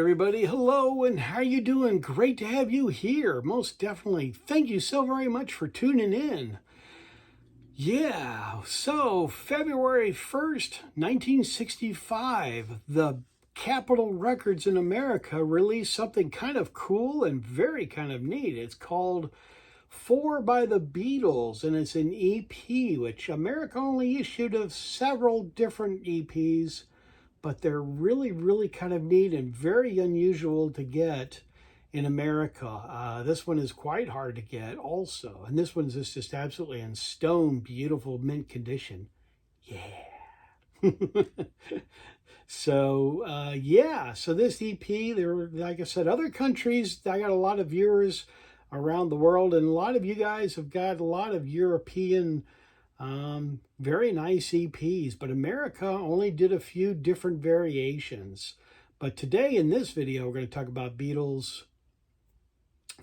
Everybody, hello, and how you doing? Great to have you here. Most definitely. Thank you so very much for tuning in. Yeah, so February 1st, 1965, the Capitol Records in America released something kind of cool and very kind of neat. It's called By the Beatles, and it's an EP, which America only issued of several different EPs, but they're really, really kind of neat and very unusual to get in America. This one is quite hard to get also. And this one's just absolutely in stone, beautiful mint condition. Yeah. So this EP, there, like I said, other countries, I got a lot of viewers around the world, and a lot of you guys have got a lot of European very nice EPs, but America only did a few different variations. But today in this video, we're going to talk about Beatles,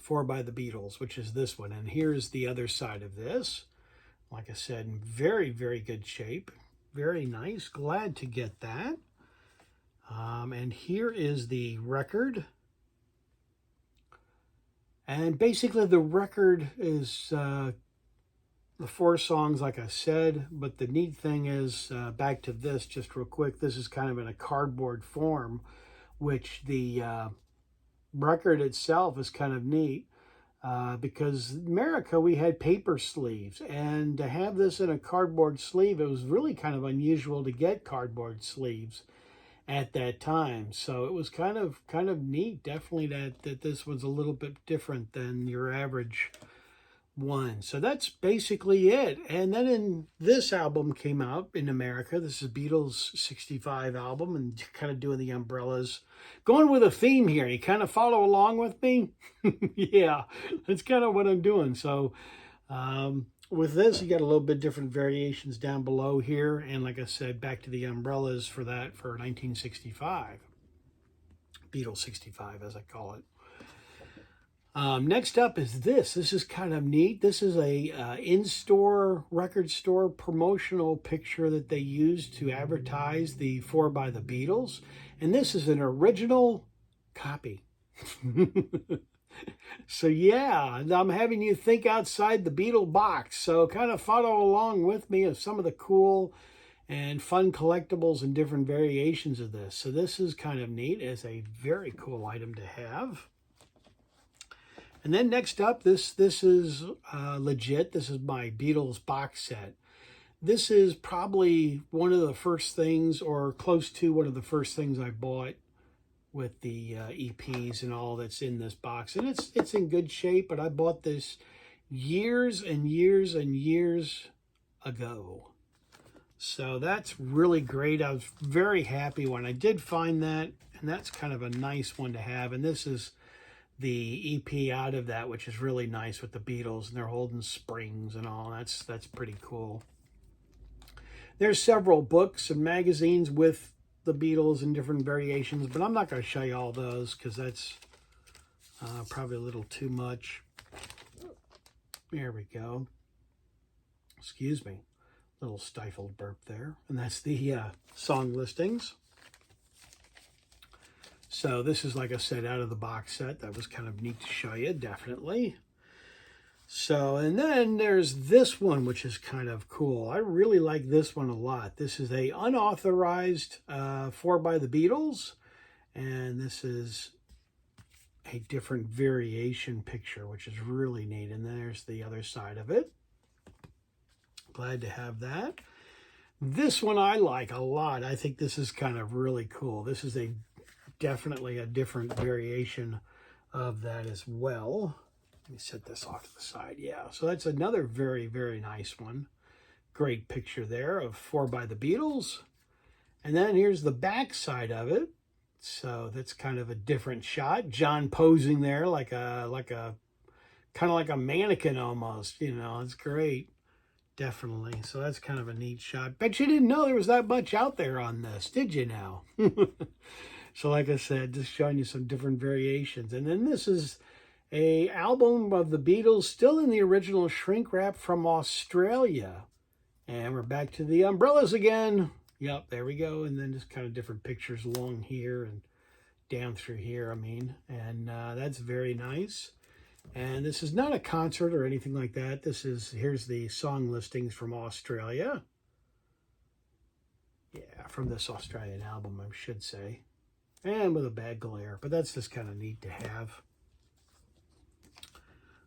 By the Beatles, which is this one. And here's the other side of this. Like I said, in very, very good shape. Very nice. Glad to get that. And here is the record. And basically the record is the 4 songs, like I said, but the neat thing is, back to this just real quick, this is kind of in a cardboard form, which the record itself is kind of neat, because in America we had paper sleeves, and to have this in a cardboard sleeve, it was really kind of unusual to get cardboard sleeves at that time. So it was kind of neat, definitely, that this was a little bit different than your average one. So that's basically it. And then this album came out in America. This is Beatles 65 album, and kind of doing the umbrellas, going with a theme here. You kind of follow along with me. Yeah, that's kind of what I'm doing. So with this, you got a little bit different variations down below here, and like I said, back to the umbrellas for 1965, Beatles 65 as I call it. Next up is this. This is kind of neat. This is a in-store record store promotional picture that they used to advertise the By the Beatles. And this is an original copy. So yeah, I'm having you think outside the Beatle box. So kind of follow along with me of some of the cool and fun collectibles and different variations of this. So this is kind of neat. It's a very cool item to have. And then next up, this is legit. This is my Beatles box set. This is probably one of the first things, or close to one of the first things I bought with the EPs and all that's in this box. And it's in good shape, but I bought this years and years and years ago. So that's really great. I was very happy when I did find that, and that's kind of a nice one to have. And this is the EP out of that, which is really nice with the Beatles, and they're holding springs and all. That's pretty cool. There's several books and magazines with the Beatles in different variations, but I'm not going to show you all those because that's probably a little too much. There we go. Excuse me. Little stifled burp there. And that's the song listings. So this is, like I said, out of the box set. That was kind of neat to show you, definitely. So, and then there's this one, which is kind of cool. I really like this one a lot. This is a unauthorized By the Beatles. And this is a different variation picture, which is really neat. And there's the other side of it. Glad to have that. This one I like a lot. I think this is kind of really cool. This is definitely a different variation of that as well. Let me set this off to the side. Yeah, so that's another very, very nice one. Great picture there of By the Beatles. And then here's the back side of it. So that's kind of a different shot. John posing there like a kind of like a mannequin almost, you know. It's great. Definitely. So that's kind of a neat shot. Bet you didn't know there was that much out there on this, did you now? So like I said, just showing you some different variations. And then this is a album of the Beatles, still in the original shrink wrap from Australia. And we're back to the umbrellas again. Yep, there we go. And then just kind of different pictures along here and down through here, I mean, and that's very nice. And this is not a concert or anything like that. Here's the song listings from Australia. Yeah, from this Australian album, I should say. And with a bad glare, but that's just kind of neat to have.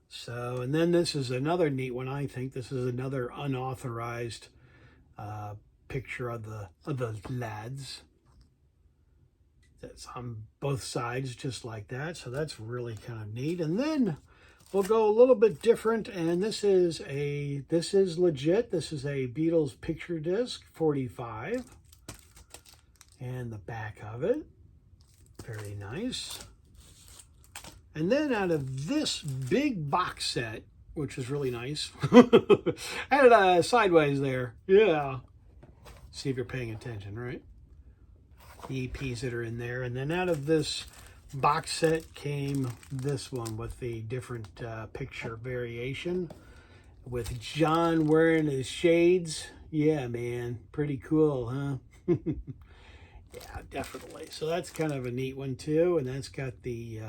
So, and then this is another neat one, I think. This is another unauthorized picture of the lads. That's on both sides, just like that. So that's really kind of neat. And then we'll go a little bit different, and this is legit. This is a Beatles picture disc, 45, and the back of it, very nice. And then out of this big box set, which is really nice, had it sideways there, yeah. See if you're paying attention, right? The EPs that are in there, and then out of this box set came this one with the different picture variation with John wearing his shades. Yeah, man, pretty cool, huh? Yeah, definitely. So that's kind of a neat one too, and that's got the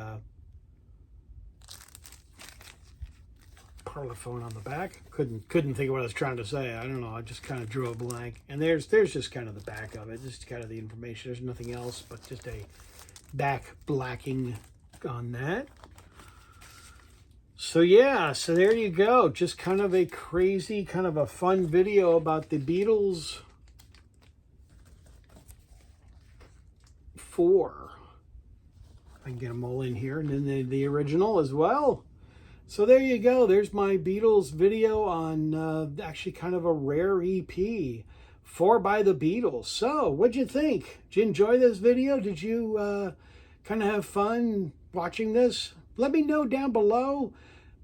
Parlophone on the back. Couldn't think of what I was trying to say. I don't know. I just kind of drew a blank. And there's just kind of the back of it. Just kind of the information. There's nothing else but just a back blacking on that. So yeah, so there you go. Just kind of a crazy, kind of a fun video about the Beatles 4. I can get them all in here, and then the original as well. So there you go. There's my Beatles video on actually kind of a rare EP, 4 by the Beatles. So what'd you think? Did you enjoy this video? Did you kind of have fun watching this? Let me know down below.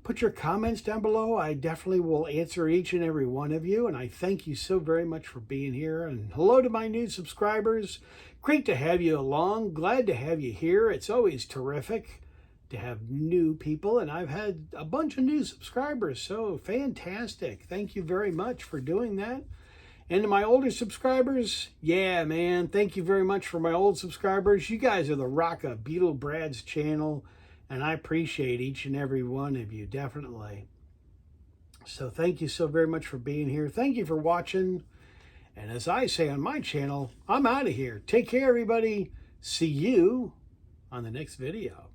Put your comments down below. I definitely will answer each and every one of you. And I thank you so very much for being here. And hello to my new subscribers. Great to have you along. Glad to have you here. It's always terrific to have new people, and I've had a bunch of new subscribers, so fantastic. Thank you very much for doing that. And to my older subscribers, yeah, man, thank you very much for my old subscribers. You guys are the rock of Beatle Brad's channel, and I appreciate each and every one of you, definitely. So thank you so very much for being here. Thank you for watching, and as I say on my channel, I'm out of here. Take care, everybody. See you on the next video.